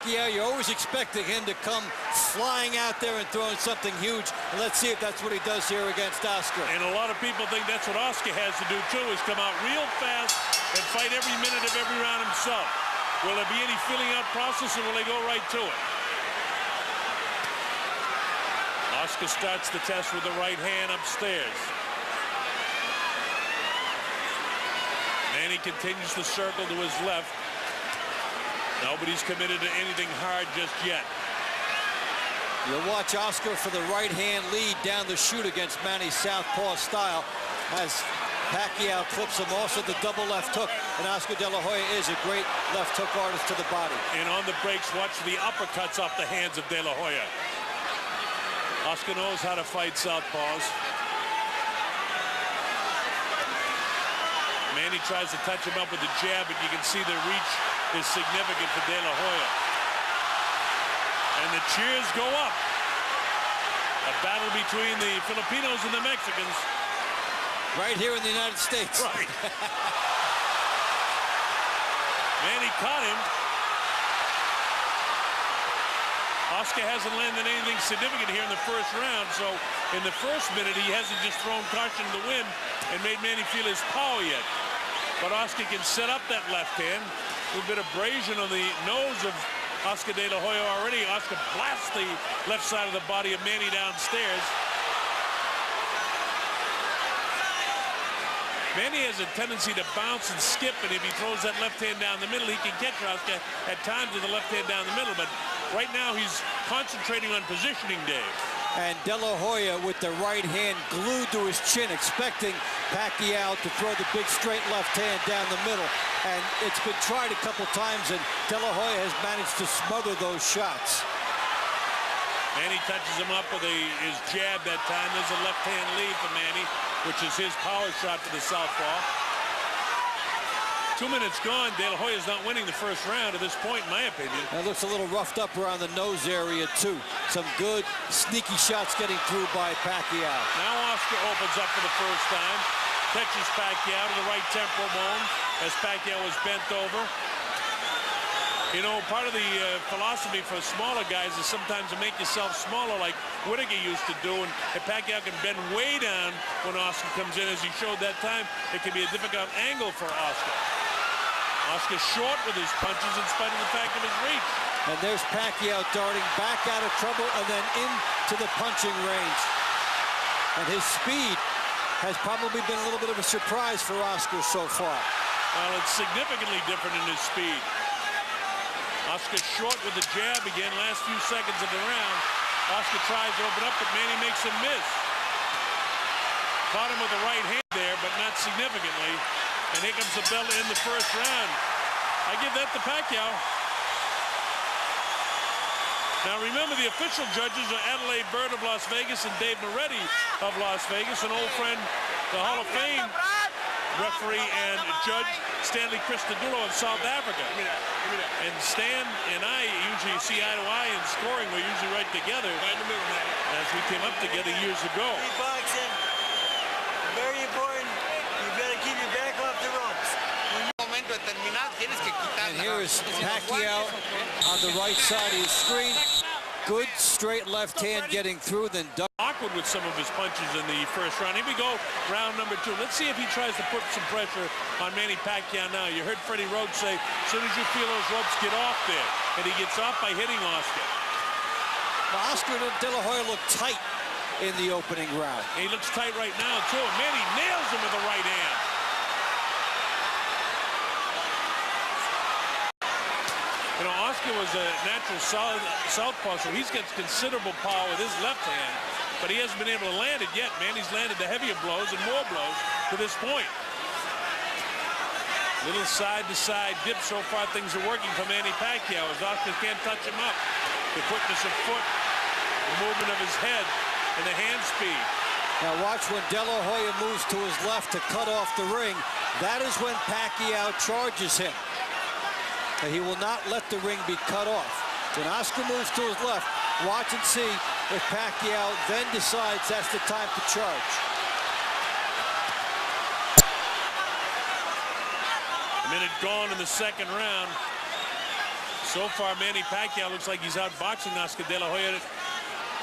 Yeah, you're always expecting him to come flying out there and throwing something huge. And let's see if that's what he does here against Oscar. And a lot of people think that's what Oscar has to do, too, is come out real fast and fight every minute of every round himself. Will there be any filling out process, or will they go right to it? Oscar starts the test with the right hand upstairs. Manny continues to circle to his left. Nobody's committed to anything hard just yet. You'll watch Oscar for the right hand lead down the chute against Manny's southpaw style as Pacquiao clips him. Also the double left hook, and Oscar De La Hoya is a great left hook artist to the body. And on the breaks, watch the uppercuts off the hands of De La Hoya. Oscar knows how to fight southpaws. Manny tries to touch him up with the jab, but you can see the reach is significant for De La Hoya. And the cheers go up. A battle between the Filipinos and the Mexicans. Right here in the United States. Right. Manny caught him. Oscar hasn't landed anything significant here in the first round, so in the first minute he hasn't just thrown caution to the wind and made Manny feel his power yet. But Oscar can set up that left hand. A little bit of abrasion on the nose of Oscar De La Hoya already. Oscar blasts the left side of the body of Manny downstairs. Manny has a tendency to bounce and skip, and if he throws that left hand down the middle, he can catch Oscar at times with the left hand down the middle. But right now he's concentrating on positioning, Dave. And De La Hoya with the right hand glued to his chin, expecting Pacquiao to throw the big straight left hand down the middle. And it's been tried a couple times, and De La Hoya has managed to smother those shots. Manny touches him up with his jab that time. There's a left hand lead for Manny, which is his power shot for the southpaw. 2 minutes gone. De La Hoya's not winning the first round at this point, in my opinion. That looks a little roughed up around the nose area, too. Some good, sneaky shots getting through by Pacquiao. Now Oscar opens up for the first time. Catches Pacquiao to the right temporal bone as Pacquiao is bent over. You know, part of the philosophy for smaller guys is sometimes to make yourself smaller, like Whittaker used to do, and if Pacquiao can bend way down when Oscar comes in, as he showed that time, it can be a difficult angle for Oscar. Oscar short with his punches in spite of the fact of his reach. And there's Pacquiao darting back out of trouble and then into the punching range. And his speed has probably been a little bit of a surprise for Oscar so far. Well, it's significantly different in his speed. Oscar short with the jab again, last few seconds of the round. Oscar tries to open up, but Manny makes him miss. Caught him with the right hand there, but not significantly. And here comes the bell to end the first round. I give that to Pacquiao. Now remember, the official judges are Adelaide Bird of Las Vegas and Dave Moretti of Las Vegas, an old friend, the Hall of Fame referee and judge Stanley Christodoulou of South Africa. And Stan and I usually see eye to eye in scoring. We're usually right together as we came up together years ago. Boxing, very important. You better keep your back off the ropes. And here is Pacquiao on the right side of his screen. Good straight left hand getting through, then awkward with some of his punches in the first round. Here we go, round number 2. Let's see if he tries to put some pressure on Manny Pacquiao now. You heard Freddie Rhodes say, as soon as you feel those ropes, get off there. And he gets off by hitting Oscar. Well, Oscar De La Hoya looked tight in the opening round. And he looks tight right now, too. Manny nails him with the right hand. You know, Oscar was a natural southpaw, so he's got considerable power with his left hand, but he hasn't been able to land it yet. Manny's landed the heavier blows and more blows to this point. Little side-to-side dip. So far, things are working for Manny Pacquiao as Oscar can't touch him up. The quickness of foot, the movement of his head, and the hand speed. Now watch when De La Hoya moves to his left to cut off the ring. That is when Pacquiao charges him. He will not let the ring be cut off. When Oscar moves to his left, watch and see if Pacquiao then decides that's the time to charge. A minute gone in the second round. So far, Manny Pacquiao looks like he's outboxing Oscar De La Hoya,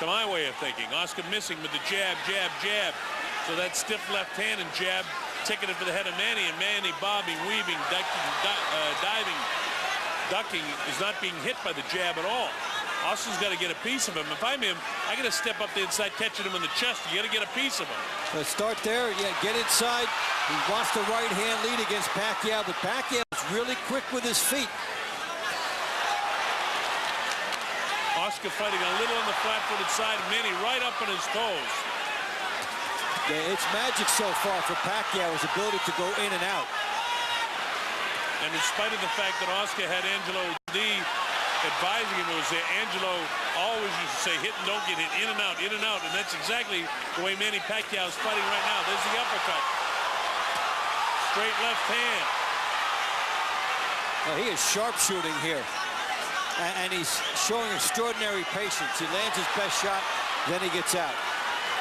to my way of thinking. Oscar missing with the jab, jab, jab. So that stiff left hand and jab ticketed for the head of Manny, and Manny bobbing, weaving, ducking, diving, ducking, is not being hit by the jab at all. Oscar's got to get a piece of him. If I'm him, I got to step up the inside, catching him in the chest. You got to get a piece of him. So start there, yeah, get inside. He wants the right hand lead against Pacquiao, but Pacquiao is really quick with his feet. Oscar fighting a little on the flat-footed side, Manny right up on his toes. Yeah, it's magic so far for Pacquiao, his ability to go in and out. And in spite of the fact that Oscar had Angelo D advising him, it was Angelo always used to say hit and don't get hit, in and out, and that's exactly the way Manny Pacquiao is fighting right now. There's the uppercut. Straight left hand. Well, he is sharpshooting here. And he's showing extraordinary patience. He lands his best shot, then he gets out.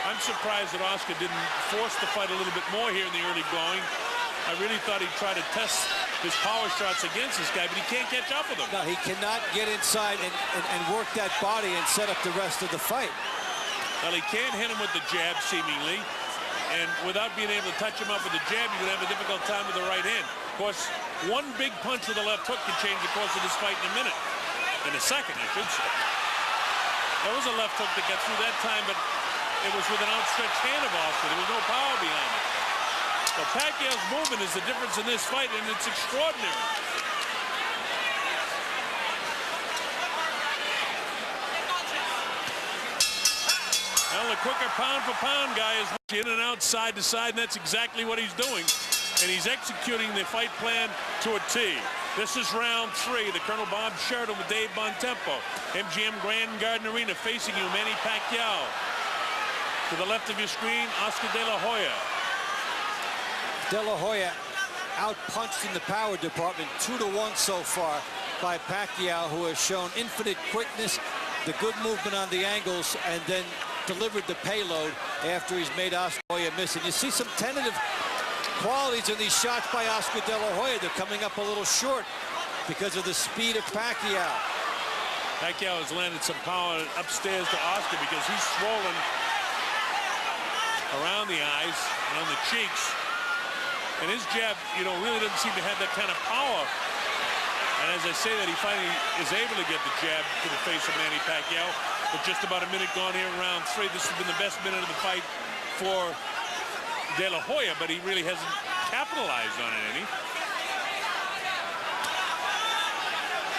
I'm surprised that Oscar didn't force the fight a little bit more here in the early going. I really thought he'd try to test his power shots against this guy, but he can't catch up with him. No, he cannot get inside and work that body and set up the rest of the fight. Well, he can't hit him with the jab, seemingly. And without being able to touch him up with the jab, you're going to have a difficult time with the right hand. Of course, one big punch with the left hook can change the course of this fight in a minute. In a second, I should say. There was a left hook that got through that time, but it was with an outstretched hand of Oscar. There was no power behind it. So Pacquiao's movement is the difference in this fight, and it's extraordinary. Well, the quicker pound-for-pound guy is in and out, side to side, and that's exactly what he's doing. And he's executing the fight plan to a T. This is round 3. The Colonel Bob Sheridan with Dave Bontempo. MGM Grand Garden Arena facing you, Manny Pacquiao. To the left of your screen, Oscar De La Hoya. De La Hoya out-punched in the power department, 2-1 so far by Pacquiao, who has shown infinite quickness, the good movement on the angles, and then delivered the payload after he's made Oscar De La Hoya miss. And you see some tentative qualities in these shots by Oscar De La Hoya. They're coming up a little short because of the speed of Pacquiao. Pacquiao has landed some power upstairs to Oscar because he's swollen around the eyes and on the cheeks. And his jab, you know, really doesn't seem to have that kind of power. And as I say that, he finally is able to get the jab to the face of Manny Pacquiao. With just about a minute gone here in round 3, this has been the best minute of the fight for De La Hoya, but he really hasn't capitalized on it any.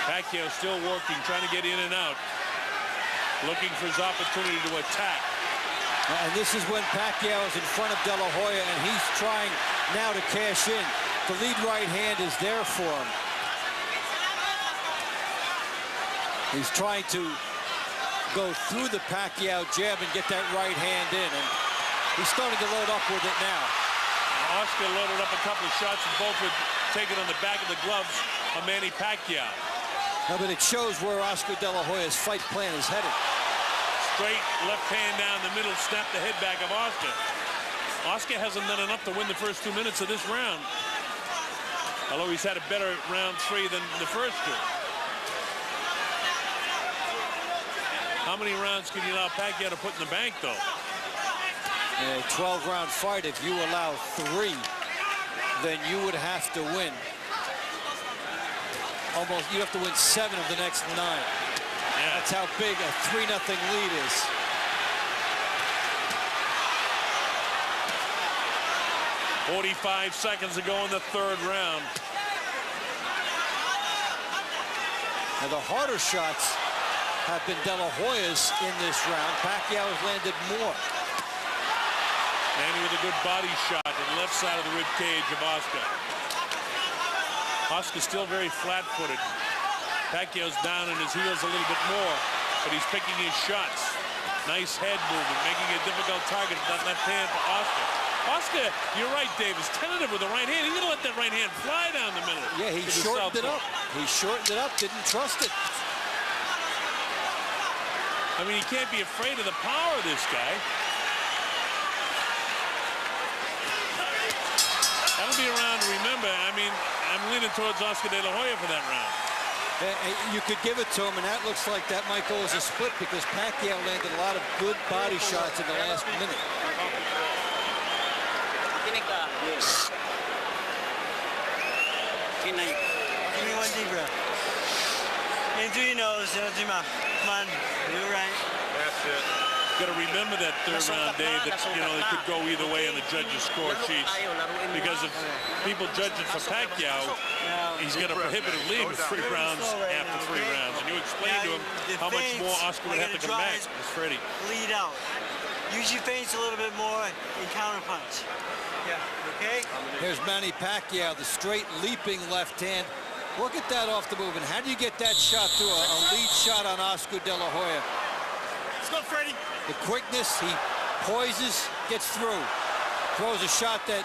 Pacquiao still working, trying to get in and out, looking for his opportunity to attack. And this is when Pacquiao is in front of De La Hoya, and he's trying now to cash in. The lead right hand is there for him. He's trying to go through the Pacquiao jab and get that right hand in. And he's starting to load up with it now. Oscar loaded up a couple of shots, and both were taken on the back of the gloves of Manny Pacquiao. No, but it shows where Oscar De La Hoya's fight plan is headed. Straight left hand down the middle, snap the head back of Oscar. Oscar hasn't done enough to win the first 2 minutes of this round, although he's had a better round 3 than the first 2. How many rounds can you allow Pacquiao to put in the bank, though? A 12-round fight, if you allow 3, then you would have to win. Almost, you have to win 7 of the next 9. Yeah. That's how big a 3-0 lead is. .45 seconds to go in the 3rd round. Now, the harder shots have been De La Hoya's in this round. Pacquiao has landed more. Manny with a good body shot on the left side of the rib cage of Oscar. Oscar's still very flat-footed. Pacquiao's down on his heels a little bit more, but he's picking his shots. Nice head movement, making a difficult target with that left hand for Oscar. Oscar, you're right, Dave, is tentative with the right hand. He's going to let that right hand fly down the middle. Yeah, he shortened it up. He shortened it up, didn't trust it. I mean, he can't be afraid of the power of this guy. That'll be a round to remember. I mean, I'm leaning towards Oscar De La Hoya for that round. You could give it to him, and that looks like that might go as a split because Pacquiao landed a lot of good body shots in the last minute. Give me one deep breath. In through your nose, out through your mouth. Come on, do it right. That's it. Got to remember that third round, Dave, that, you know, it could go either way on the judges' score sheets. Because if people judge it for Pacquiao, he's got a prohibitive lead with 3 rounds after 3 rounds. And you explained to him how much more Oscar would have to come back. It's Freddie. Lead out. Use your feints a little bit more and counter punch. Yeah, okay? Here's Manny Pacquiao, the straight leaping left hand. Look at that off the move. And how do you get that shot to a lead shot on Oscar De La Hoya? Let's go, Freddie. The quickness, he poises, gets through. Throws a shot that